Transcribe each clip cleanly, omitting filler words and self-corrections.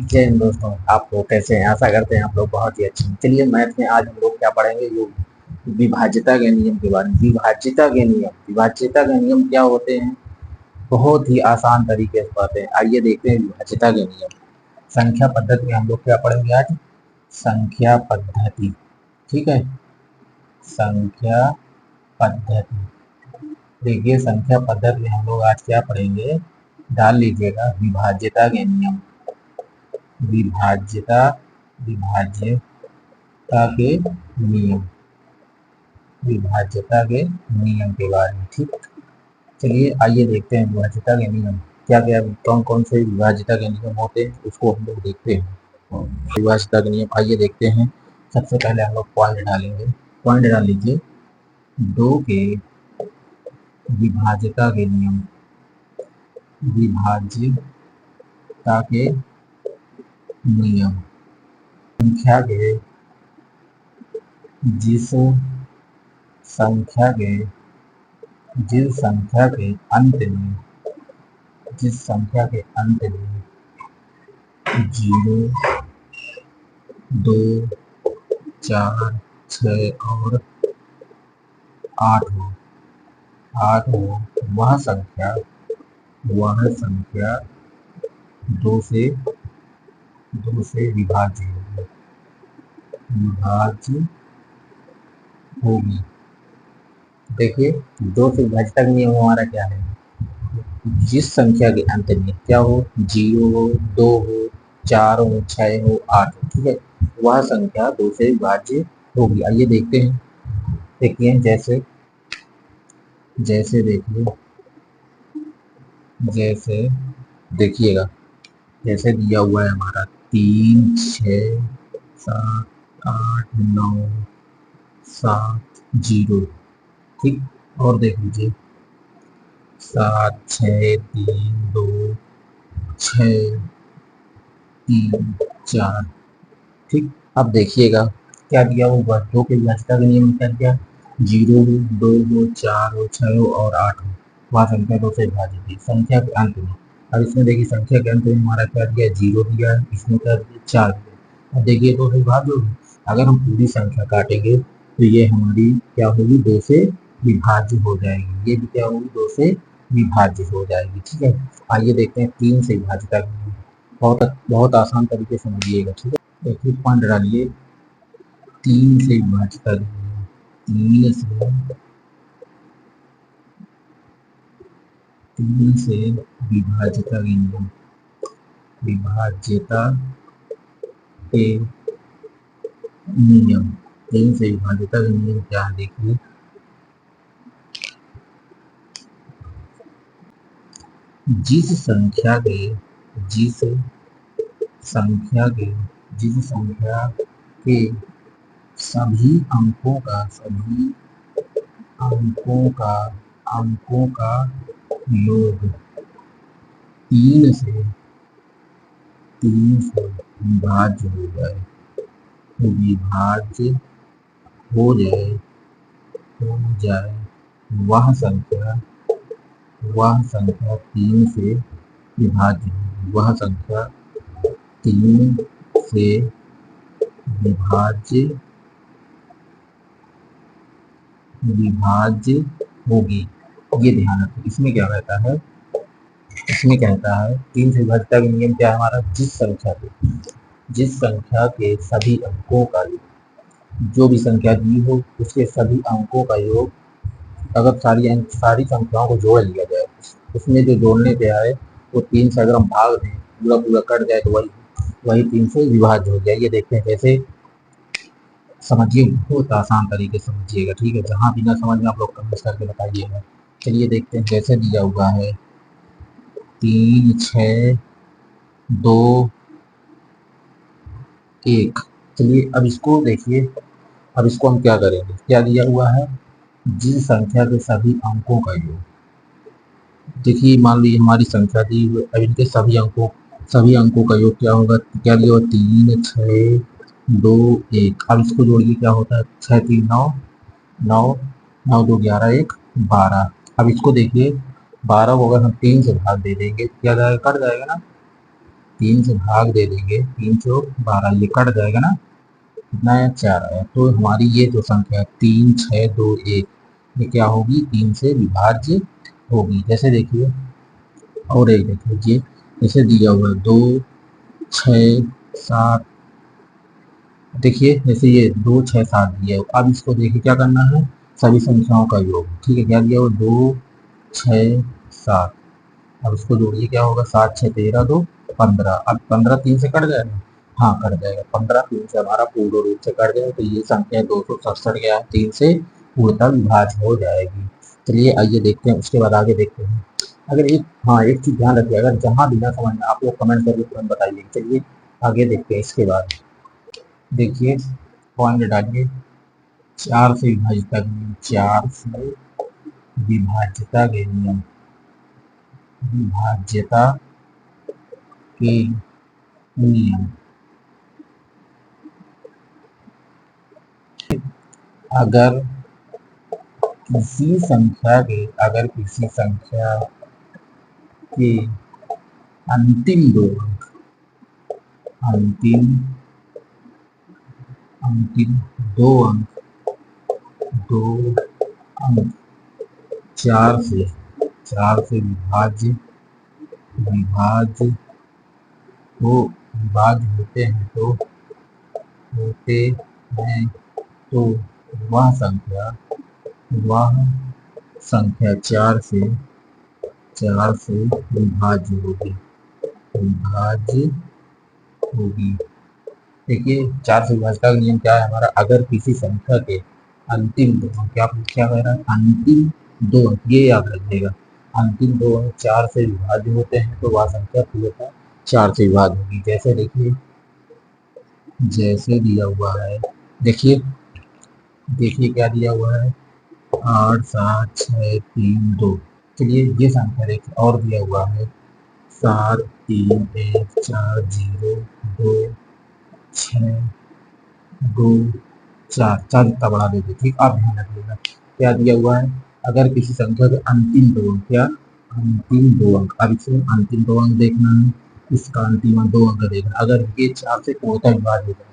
जय हिंद दोस्तों। आप लोग कैसे हैं? आशा करते हैं आप लोग बहुत ही अच्छे हैं। चलिए मैथ में आज हम लोग क्या पढ़ेंगे, विभाज्यता के नियम के बारे में। विभाज्यता के नियम क्या होते हैं? बहुत ही आसान तरीके से पढ़ते हैं। आइए देखते हैं विभाज्यता के नियम। संख्या पद्धति में हम लोग क्या पढ़ेंगे आज? संख्या पद्धति। ठीक है, संख्या पद्धति। देखिए संख्या पद्धति में हम लोग आज क्या पढ़ेंगे, डाल लीजिएगा विभाज्यता के नियम। विभाज्यता विभाज्यता के नियम, विभाज्यता के नियम के बारे में। ठीक, चलिए आइए देखते हैं विभाज्यता के नियम क्या क्या, कौन कौन से विभाज्यता के नियम होते हैं उसको हम लोग देखते हैं। विभाज्यता के नियम आइए देखते हैं। सबसे पहले हम लोग पॉइंट डालेंगे। पॉइंट डाल लीजिए, दो के विभाज्यता के नियम। विभाज्यता के नियम संख्या के जिस संख्या के जिस संख्या के अंत में जीरो, दो, चार, छः और आठ हो वह संख्या दो से विभाज्य होगी। देखिए दो से विभाज्यता का नियम हमारा क्या है, जिस संख्या के अंत में क्या हो, जीरो हो, दो हो, चार हो, छः हो, आठ हो, ठीक है, वह संख्या दो से विभाज्य होगी। आइए देखते हैं। देखिए जैसे देखिएगा, जैसे दिया हुआ है हमारा 3, 6, 7, 8, 9, 7, 0। ठीक, और देख लीजिए 7, 6, 3, 2, 6, 3, 4। ठीक, अब देखिएगा क्या दिया हुआ, दो के विभाज्यता के नियम क्या दिया, 0 हो, 2 हो, 4 हो, 6 हो और 8 हो, वह संख्या दो से विभाजित है संख्या के अंत में। अब इसमें देखिए संख्या के अंत में हमारा क्या दिया, 0 दिया है, इसमें क्या दिया, 4 दिया। अब देखिए दो से विभाज्य होगी। अगर हम पूरी संख्या काटेंगे तो ये हमारी क्या होगी, दो से विभाज्य हो जाएगी। ये भी क्या होगी, दो से विभाज्य हो जाएगी। ठीक है, आइए देखते हैं 3 से विभाज्यता। बहुत बहुत आसान तरीके से समझिएगा। ठीक है, देखिए पॉइंट डालिए, 3 से विभाज्यता तीन से विभाज्यता के नियम। विभाज्यता के नियम, 3 से विभाज्यता के नियम क्या है देखिए, जिस संख्या के सभी अंकों का योग 3 से विभाज्य हो जाए वह संख्या 3 से विभाज्य होगी। वह संख्या 3 से विभाज्य होगी। ये ध्यान रखिए। इसमें क्या कहता है, 3 से विभाज्यता का नियम क्या है हमारा, जिस संख्या के सभी अंकों का योग, जो भी संख्या दी हो उसके सभी अंकों का योग, अगर सारी संख्याओं को जोड़ लिया जाए, उसमें जो जोड़ने पे आए वो 3 से अगर हम भाग दें, पूरा पूरा कट जाए तो वही 3 से विभाज्य हो जाए। ये देखते हैं कैसे, समझिए बहुत आसान तरीके से समझिएगा। ठीक है, जहाँ भी ना समझ में आप लोग कमेंट करके बताइएगा। चलिए देखते हैं, जैसे दिया हुआ है 3, 6, 2, 1। चलिए अब इसको देखिए, अब इसको हम क्या करेंगे, क्या दिया हुआ है, जिस संख्या के सभी अंकों का योग। देखिए मान लीजिए हमारी संख्या दी हुई, अब इनके सभी अंकों का योग क्या होगा, क्या दिया हुआ, 3, 6, 2, 1। अब इसको जोड़िए, क्या होता है, 6, 3, 9, 9, 9, 2, 11, 1, 12। अब इसको देखिए 12 को अगर हम 3 से भाग दे देंगे क्या जाएगा, कट जाएगा ना। 3 से भाग दे देंगे, 3 चौक 12, ये कट जाएगा ना, कितना है 4 आया। तो हमारी ये जो संख्या है 3 6 2 1, ये क्या होगी 3 से विभाज्य होगी। जैसे देखिए और एक देखिए ये जैसे दिया हुआ है 2 6 7, देखिए जैसे ये 2 6 7 दिया है। अब इसको देखिए क्या करना है, सभी संख्याओं का योग, ठीक है, क्या दिया हुआ 2 6 7। अब इसको जोड़िए क्या होगा, 7 6 13 2 15। अब 15 3 से कट जाएगा, हाँ कट जाएगा, 15 3 से हमारा पूर्ण रूप से कट जाएगा। तो ये संख्या 267 क्या है 3 से पूर्णतः विभाज्य हो जाएगी। चलिए आइए देखते हैं, उसके बाद आगे देखते हैं। अगर एक, हाँ एक चीज ध्यान रखिए, अगर जहाँ भी ना समझ में आप लोग कमेंट करके तुरंत बताइए। चलिए आगे देखते हैं। इसके बाद देखिए पॉइंट डालिए, 4 से विभाज्यता के नियम, 4 से विभाज्यता के नियम, विभाज्यता के नियम। अगर किसी संख्या के, अगर किसी संख्या के अंतिम दो अंक, अंतिम अंतिम दो अंक 4 से विभाज्य होते हैं होते हैं तो वह संख्या, वह संख्या 4 से विभाज्य होगी। देखिए 4 से विभाज्यता का नियम क्या है हमारा, अगर किसी संख्या के अंतिम दो अंक, क्या कह रहा है अंतिम दो अंक, ये याद रखिएगा, अंतिम दो अंक 4 से विभाज्य होते हैं तो वह संख्या पूर्णतः 4 से विभाज्य होगी। जैसे देखिए, जैसे दिया हुआ है, देखिए क्या दिया हुआ है 8 7 6 3 2। चलिए ये संख्या देखिए और दिया हुआ है 7 3 1 4 0 2 6 2 4, 4 इतना बढ़ा देते। ठीक, आप ध्यान रखिएगा क्या दिया हुआ है, अगर किसी संख्या के अंतिम दो अंक, क्या अंतिम दो अंक, अब इसमें अंतिम दो अंक देखना है, इसका अंतिम दो अंक देखना, अगर ये 4 से पूर्णतः विभाज्य हो जाए,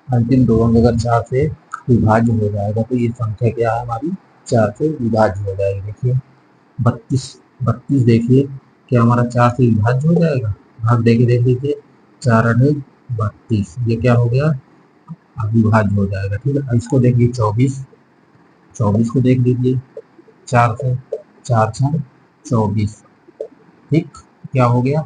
अंतिम दो अंक अगर 4 से विभाज्य हो जाएगा तो ये संख्या क्या है हमारी 4 से विभाज्य हो जाएगी। देखिए 32 देखिए क्या हमारा 4 से विभाज्य हो जाएगा, भाग देख लीजिए 4 8 32, ये क्या हो गया अविभाज्य हो जाएगा। ठीक है, इसको देखिए 24 को देख लीजिए 4 से, 4 4 24। ठीक, क्या हो गया,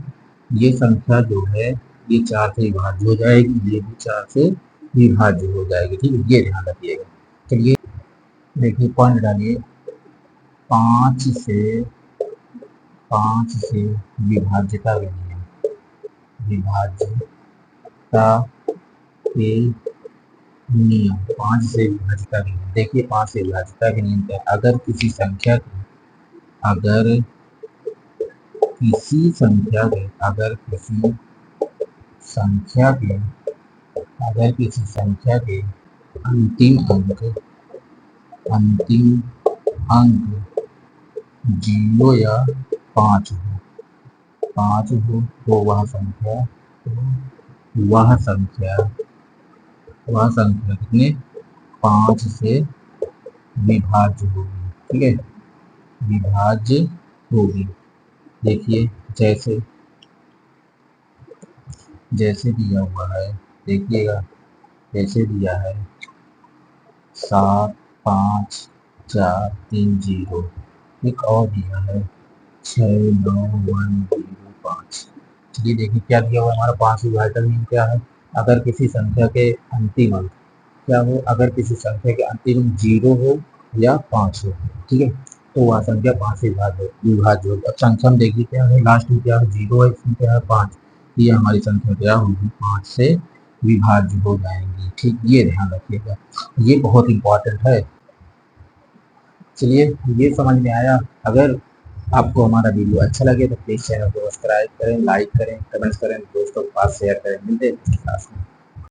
ये संख्या जो है ये 4 से विभाज्य हो जाएगी, ये भी 4 से विभाज्य हो जाएगी। ठीक है, ये ध्यान रखिएगा। चलिए देखिए पॉइंट डालिए, 5 से विभाज्यता के नियम, विभाज्यता के नियम, 5 से विभाज्यता के नियम। देखिए 5 से विभाज्यता के नियम क्या है, अगर किसी संख्या के, अगर किसी संख्या के, अगर किसी संख्या के, अगर किसी संख्या के अंतिम अंक 0 या 5 हो, 5 हो तो वह संख्या, वह संख्या कितने 5 से विभाज्य होगी। ठीक है, विभाज्य होगी। देखिए जैसे दिया हुआ है, देखिएगा जैसे दिया है 7 5 4 3 0, एक और दिया है 6 9 1 0 5। चलिए देखिए क्या दिया हुआ है हमारा 5 विभाजन नियम क्या है, अगर किसी संख्या के अंतिम अंक क्या हो, अगर किसी संख्या के अंतिम अंक 0 हो या 5 हो, ठीक है, तो वह संख्या 5 से विभाज्य होगी। अब संख्या में देखिए क्या है, लास्ट में क्या है 0 है, इसमें क्या है 5, ये हमारी संख्या क्या होगी 5 से विभाज्य हो जाएंगी। ठीक, ये ध्यान रखिएगा, ये बहुत इंपॉर्टेंट है। चलिए ये समझ में आया। अगर आपको हमारा वीडियो अच्छा लगे तो प्लीज़ चैनल को सब्सक्राइब करें, लाइक करें, कमेंट्स करें, दोस्तों के पास शेयर करें। मिलते हैं क्लास में।